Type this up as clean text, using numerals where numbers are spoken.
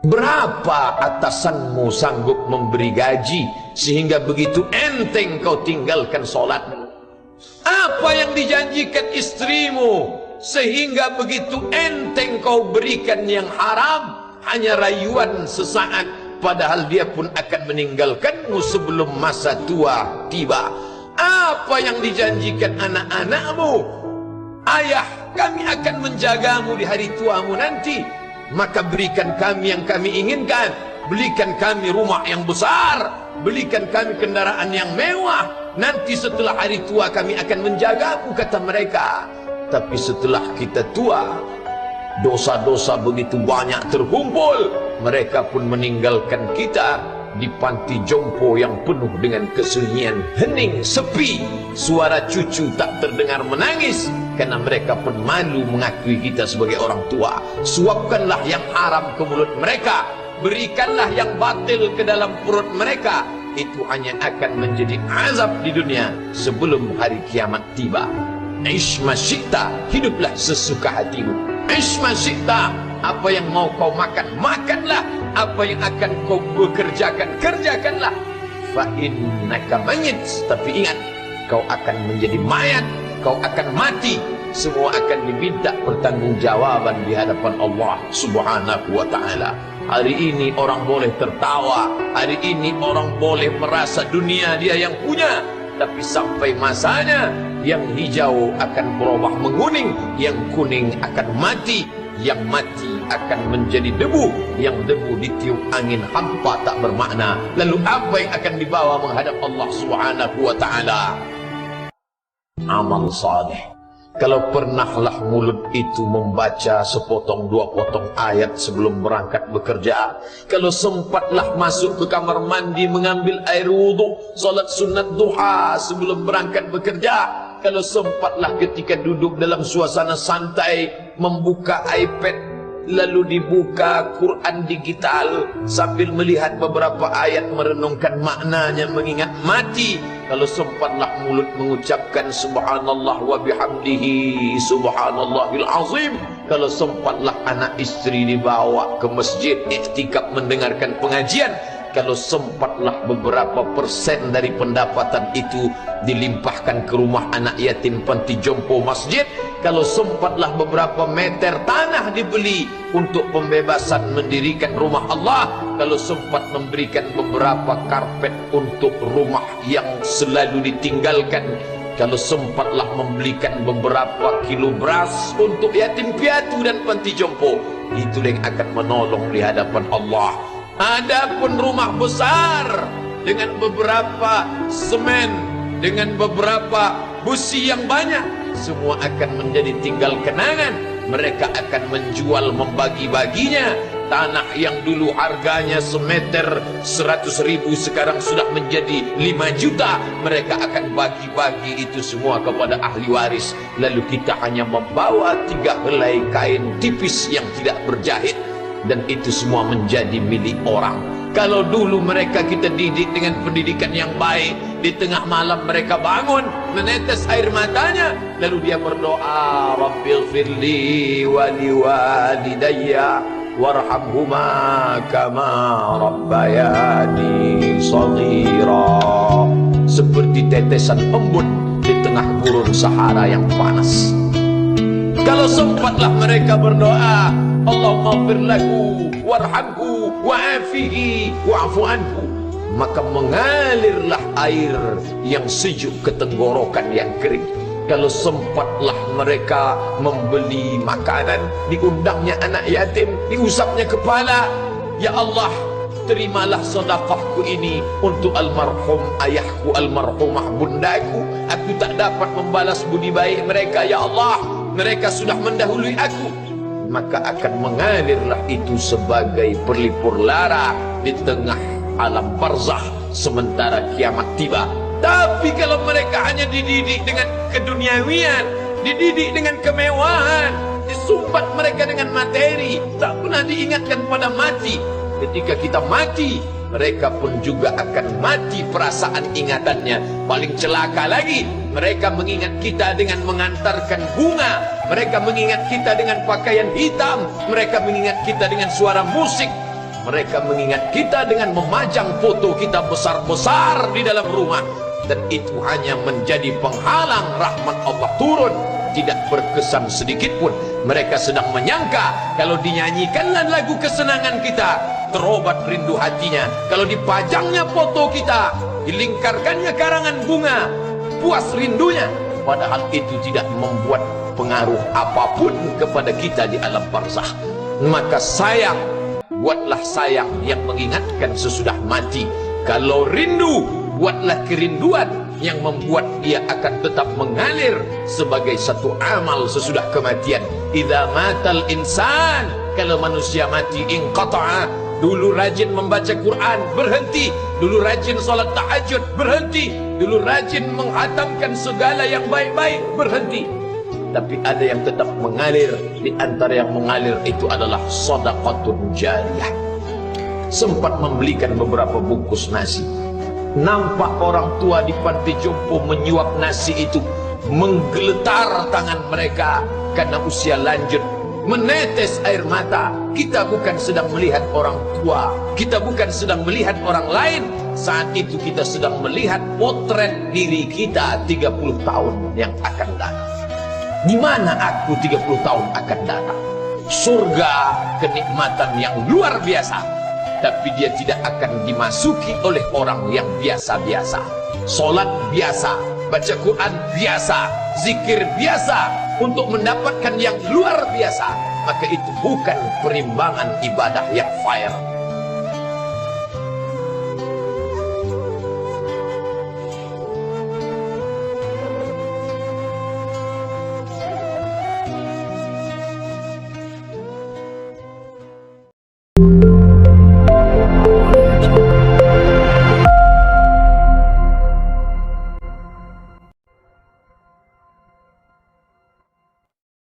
Berapa atasanmu sanggup memberi gaji sehingga begitu enteng kau tinggalkan solat? Apa yang dijanjikan istrimu sehingga begitu enteng kau berikan yang haram? Hanya rayuan sesaat, padahal dia pun akan meninggalkanmu sebelum masa tua tiba. Apa yang dijanjikan anak-anakmu? Ayah, kami akan menjagamu di hari tuamu nanti, maka berikan kami yang kami inginkan. Belikan kami rumah yang besar, belikan kami kendaraan yang mewah. Nanti setelah hari tua kami akan menjagamu, kata mereka. Tapi setelah kita tua, dosa-dosa begitu banyak terkumpul, mereka pun meninggalkan kita di panti jompo yang penuh dengan kesunyian, hening, sepi. Suara cucu tak terdengar menangis, karena mereka pun malu mengakui kita sebagai orang tua. Suapkanlah yang haram ke mulut mereka, berikanlah yang batil ke dalam perut mereka. Itu hanya akan menjadi azab di dunia sebelum hari kiamat tiba. Ish masyikta, hiduplah sesuka hatimu. Ish masyikta, apa yang mau kau makan, makanlah. Apa yang akan kau bekerjakan, kerjakanlah. Fa innaka mayyit, tapi ingat, kau akan menjadi mayat, kau akan mati. Semua akan diminta pertanggungjawaban di hadapan Allah Subhanahu wa ta'ala. Hari ini orang boleh tertawa, hari ini orang boleh merasa dunia dia yang punya, tapi sampai masanya, yang hijau akan berubah menguning, yang kuning akan mati, yang mati akan menjadi debu, yang debu ditiup angin hampa tak bermakna. Lalu apa yang akan dibawa menghadap Allah Subhanahu wa ta'ala? Amal saleh. Kalau pernahlah mulut itu membaca sepotong dua potong ayat sebelum berangkat bekerja, kalau sempatlah masuk ke kamar mandi mengambil air wudhu, salat sunat duha sebelum berangkat bekerja, kalau sempatlah ketika duduk dalam suasana santai membuka iPad lalu dibuka Quran digital sambil melihat beberapa ayat merenungkan maknanya, mengingat mati, kalau sempatlah mulut mengucapkan subhanallah wa bihamdihi subhanallahil azim, kalau sempatlah anak istri dibawa ke masjid iktikaf mendengarkan pengajian, kalau sempatlah beberapa persen dari pendapatan itu dilimpahkan ke rumah anak yatim panti jompo masjid, kalau sempatlah beberapa meter tanah dibeli untuk pembebasan mendirikan rumah Allah, kalau sempat memberikan beberapa karpet untuk rumah yang selalu ditinggalkan, kalau sempatlah membelikan beberapa kilo beras untuk yatim piatu dan panti jompo, itu yang akan menolong di hadapan Allah. Adapun rumah besar dengan beberapa semen, dengan beberapa busi yang banyak, semua akan menjadi tinggal kenangan. Mereka akan menjual, membagi-baginya. Tanah yang dulu harganya semeter 100.000 sekarang sudah menjadi 5 juta. Mereka akan bagi-bagi itu semua kepada ahli waris. Lalu kita hanya membawa 3 helai kain tipis yang tidak berjahit, dan itu semua menjadi milik orang. Kalau dulu mereka kita didik dengan pendidikan yang baik, di tengah malam mereka bangun menetes air matanya, lalu dia berdoa, Rabbighfirli wa liwalidayya warhamhuma kama rabbayani shaghira, seperti tetesan embun di tengah gurun Sahara yang panas. Kalau sempatlah mereka berdoa, Allahumma ighfir lahu warhamhu wa'afihi wa'fu anhu, maka mengalirlah air yang sejuk ke tenggorokan yang kering. Kalau sempatlah mereka membeli makanan, diundangnya anak yatim, diusapnya kepala, ya Allah, terimalah sedekahku ini untuk almarhum ayahku, almarhumah bundaku. Aku tak dapat membalas budi baik mereka, ya Allah, mereka sudah mendahului aku. Maka akan mengalirlah itu sebagai perlipur lara di tengah alam barzakh sementara kiamat tiba. Tapi kalau mereka hanya dididik dengan keduniawian, dididik dengan kemewahan, disumbat mereka dengan materi, tak pernah diingatkan pada mati. Ketika kita mati, mereka pun juga akan mati perasaan ingatannya. Paling celaka lagi, mereka mengingat kita dengan mengantarkan bunga, mereka mengingat kita dengan pakaian hitam, mereka mengingat kita dengan suara musik. Mereka mengingat kita dengan memajang foto kita besar-besar di dalam rumah, dan itu hanya menjadi penghalang rahmat Allah turun. Tidak berkesan sedikit pun. Mereka sedang menyangka kalau dinyanyikanlah lagu kesenangan kita, terobat rindu hatinya. Kalau dipajangnya foto kita, dilingkarkannya karangan bunga, puas rindunya. Padahal itu tidak membuat pengaruh apapun kepada kita di alam barzakh. Maka sayang, buatlah sayang yang mengingatkan sesudah mati. Kalau rindu, buatlah kerinduan yang membuat dia akan tetap mengalir sebagai satu amal sesudah kematian. Idza matal insan, kalau manusia mati, inqata'a. Dulu rajin membaca Quran, berhenti. Dulu rajin salat tahajud, berhenti. Dulu rajin menghatamkan segala yang baik-baik, berhenti. Tapi ada yang tetap mengalir. Di antara yang mengalir itu adalah shadaqatun jariyah. Sempat membelikan beberapa bungkus nasi. Nampak orang tua di panti jompo menyuap nasi itu, menggeletar tangan mereka karena usia lanjut, menetes air mata. Kita bukan sedang melihat orang tua, kita bukan sedang melihat orang lain. Saat itu kita sedang melihat potret diri kita 30 tahun yang akan datang. Di mana aku 30 tahun akan datang? Surga, kenikmatan yang luar biasa, tapi dia tidak akan dimasuki oleh orang yang biasa-biasa. Solat biasa, baca Quran biasa, zikir biasa, untuk mendapatkan yang luar biasa, maka itu bukan perimbangan ibadah yang fair.